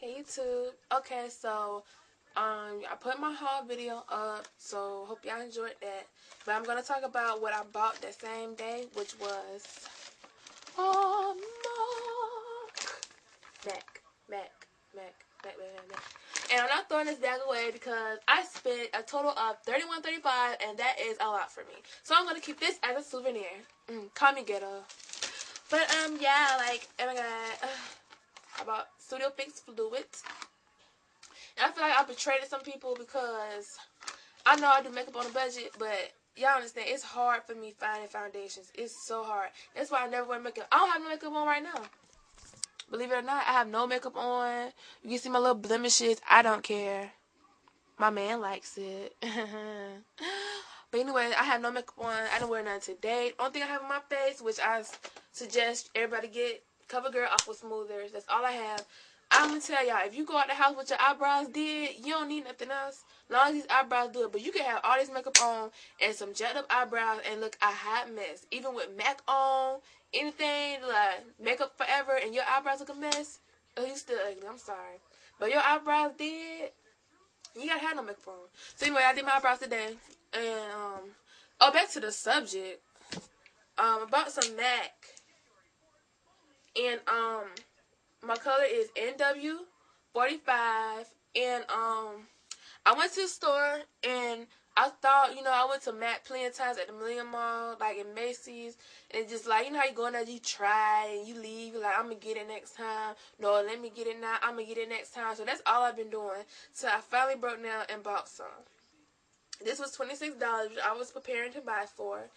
Hey YouTube. Okay, so I put my haul video up, so hope y'all enjoyed that. But I'm gonna talk about what I bought that same day, which was Mac, Mac, Mac. And I'm not throwing this bag away because I spent a total of $31.35, and that is a lot for me. So I'm gonna keep this as a souvenir. Call me ghetto. But yeah, like, oh my god, I bought Studio Fix Fluid. And I feel like I betrayed some people because I know I do makeup on a budget, but y'all understand, it's hard for me finding foundations. It's so hard. That's why I never wear makeup. I don't have no makeup on right now. Believe it or not, I have no makeup on. You can see my little blemishes. I don't care. My man likes it. But anyway, I have no makeup on. I don't wear none today. Only thing I have on my face, which I suggest everybody get, CoverGirl Aqua Smoothers. That's all I have. I'm going to tell y'all, if you go out the house with your eyebrows did, you don't need nothing else. As long as these eyebrows do it. But you can have all this makeup on and some jacked up eyebrows and look a hot mess. Even with MAC on, anything, like makeup forever, and your eyebrows look a mess, oh, you still ugly. I'm sorry. But your eyebrows did, you gotta have no makeup on. So anyway, I did my eyebrows today. And, back to the subject. I bought some MAC. And, my color is NW45. And, I went to the store and I thought, I went to MAC plenty of times at the Millennium Mall, like in Macy's, and just like, how you go in there, you try, and you leave, you're like, I'm going to get it next time. No, let me get it now. I'm going to get it next time. So that's all I've been doing. So I finally broke down and bought some. This was $26, which I was preparing to buy for.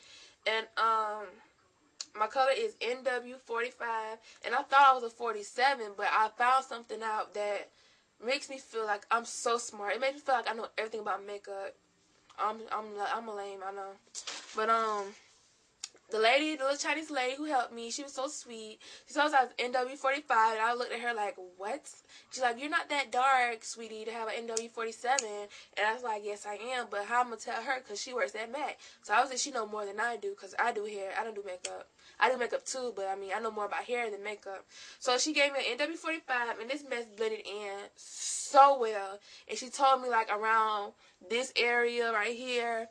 And, my color is NW45, and I thought I was a 47, but I found something out that makes me feel like I'm so smart. It makes me feel like I know everything about makeup. I'm a lame, I know. But the little Chinese lady who helped me, she was so sweet. She told us I was NW45, and I looked at her like, what? She's like, you're not that dark, sweetie, to have an NW47. And I was like, yes, I am, but how I'm going to tell her? Because she works at MAC. So I was like, she know more than I do, because I do hair. I don't do makeup. I do makeup too, but I know more about hair than makeup. So she gave me an NW45, and this mess blended in so well. And she told me, like, around this area right here,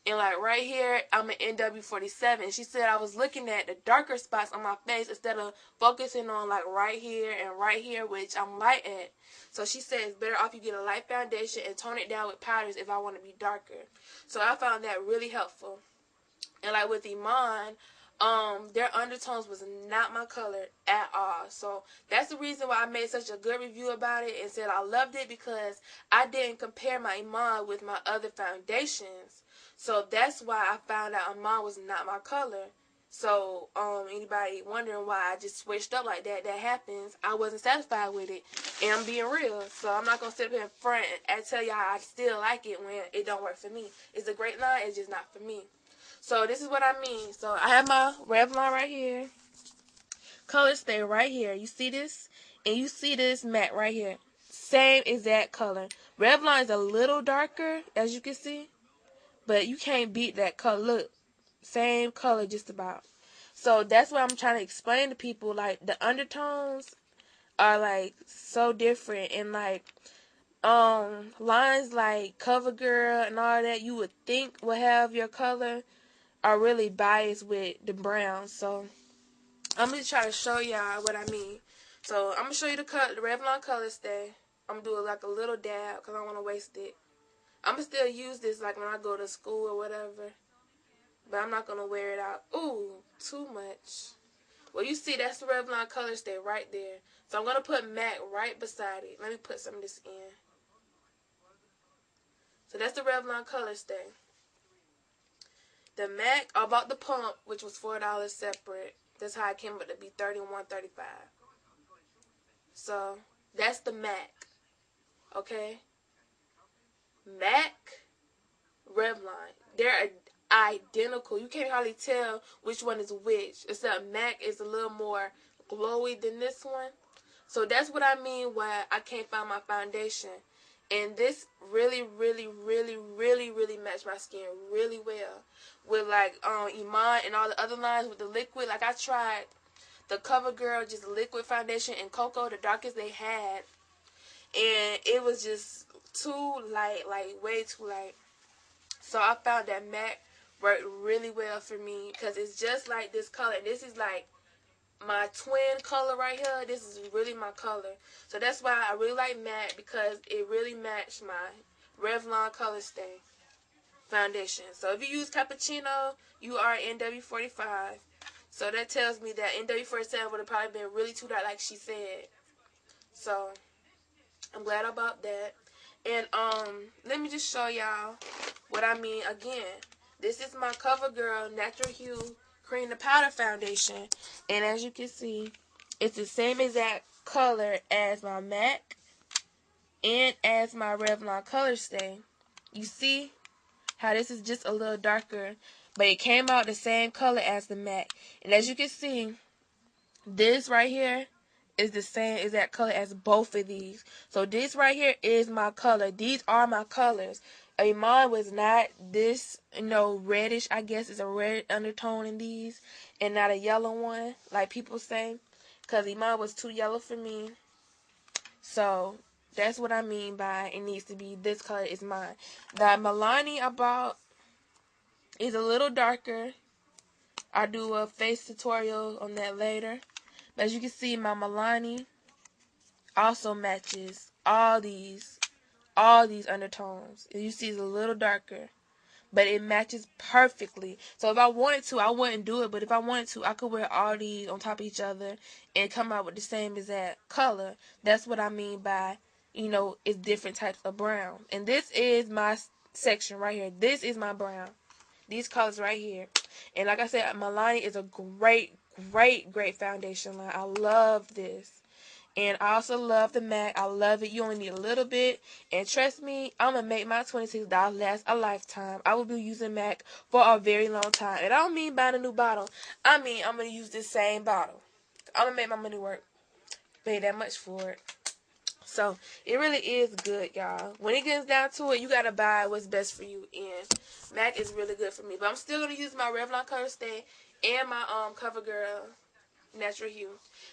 and like right here, I'm an NW47. She said I was looking at the darker spots on my face instead of focusing on like right here and right here, which I'm light at. So she said it's better off you get a light foundation and tone it down with powders if I want to be darker. So I found that really helpful. And like with Iman, their undertones was not my color at all. So that's the reason why I made such a good review about it and said I loved it, because I didn't compare my Iman with my other foundations. So that's why I found out Iman was not my color. So, anybody wondering why I just switched up like that, that happens. I wasn't satisfied with it. And I'm being real. So I'm not going to sit up here in front and tell y'all I still like it when it don't work for me. It's a great line. It's just not for me. So this is what I mean. So I have my Revlon right here. Color stay right here. You see this? And you see this matte right here. Same exact color. Revlon is a little darker, as you can see. But you can't beat that color. Look. Same color just about. So that's what I'm trying to explain to people. Like, the undertones are, like, so different. And, like, lines like CoverGirl and all that you would think would have your color are really biased with the brown. So I'm going to try to show y'all what I mean. So I'm going to show you the Revlon color stay. I'm going to do it like a little dab because I don't want to waste it. I'm going to still use this like when I go to school or whatever. But I'm not going to wear it out. Ooh, too much. Well, you see, that's the Revlon color stay right there. So I'm going to put MAC right beside it. Let me put some of this in. So that's the Revlon color stay. The MAC, I bought the pump, which was $4 separate. That's how it came up to be $31.35. So that's the MAC. Okay? MAC, Revlon. They're identical. You can't hardly tell which one is which, except MAC is a little more glowy than this one. So that's what I mean why I can't find my foundation. And this really matched my skin really well. With like Iman and all the other lines with the liquid. Like I tried the CoverGirl just liquid foundation and Cocoa, the darkest they had. and it was just too light, like way too light. So I found that MAC worked really well for me because it's just like this color. This is like my twin color right here. This is really my color. So that's why I really like MAC, because it really matched my Revlon Color Stay foundation. So if you use Cappuccino, you are NW45. So that tells me that NW47 would have probably been really too dark, like she said. So I'm glad about that. And let me just show y'all what I mean again. This is my CoverGirl Natural Hue Cream to Powder Foundation. And as you can see, it's the same exact color as my MAC and as my Revlon Color Stay. You see how this is just a little darker, but it came out the same color as the MAC. And as you can see, this right here is the same exact color as both of these. So this right here is my color. These are my colors. Mine was not this, reddish. I guess it's a red undertone in these, and not a yellow one, like people say, because mine was too yellow for me. So that's what I mean by it needs to be this color is mine. The Milani I bought is a little darker. I'll do a face tutorial on that later. But as you can see, my Milani also matches all these undertones. As you see, it's a little darker, but it matches perfectly. So if I wanted to, I wouldn't do it, but if I wanted to, I could wear all these on top of each other and come out with the same exact color. That's what I mean by, it's different types of brown. And this is my section right here. This is my brown. These colors right here. And like I said, Milani is a great, great, great foundation line. I love this. And I also love the MAC. I love it. You only need a little bit. And trust me, I'm going to make my $26 last a lifetime. I will be using MAC for a very long time. And I don't mean buying a new bottle. I mean, I'm going to use this same bottle. I'm going to make my money work. Pay that much for it. So, it really is good, y'all. When it gets down to it, you got to buy what's best for you. And MAC is really good for me. But I'm still going to use my Revlon Color Stay and my CoverGirl Natural Hue.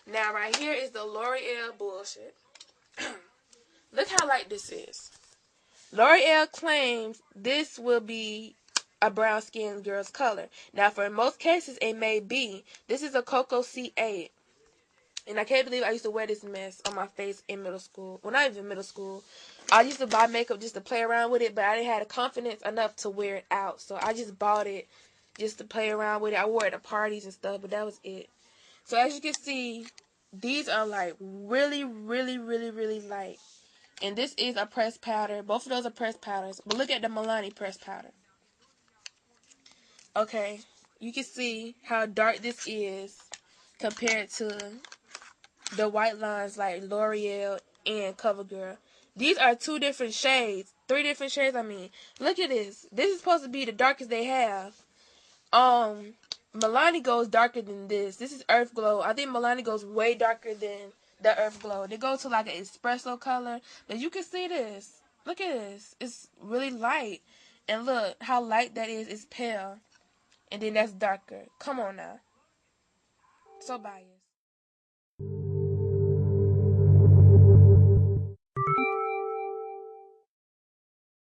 Now, right here is the L'Oreal bullshit. Look how light this is. L'Oreal claims this will be a brown skinned girl's color. Now, for most cases, it may be. This is a Cocoa C8. And I can't believe I used to wear this mess on my face in middle school. Well, not even middle school. I used to buy makeup just to play around with it, but I didn't have the confidence enough to wear it out. So I just bought it just to play around with it. I wore it at parties and stuff, but that was it. So as you can see, these are like really, really, really, really light. And this is a pressed powder. Both of those are pressed powders. But look at the Milani pressed powder. Okay. You can see how dark this is compared to the white lines like L'Oreal and CoverGirl. These are 2 different shades. 3 different shades, I mean. Look at this. This is supposed to be the darkest they have. Milani goes darker than this. This is Earth Glow. I think Milani goes way darker than the Earth Glow. They go to like an espresso color. But you can see this. Look at this. It's really light. And look how light that is. It's pale. And then that's darker. Come on now. So biased.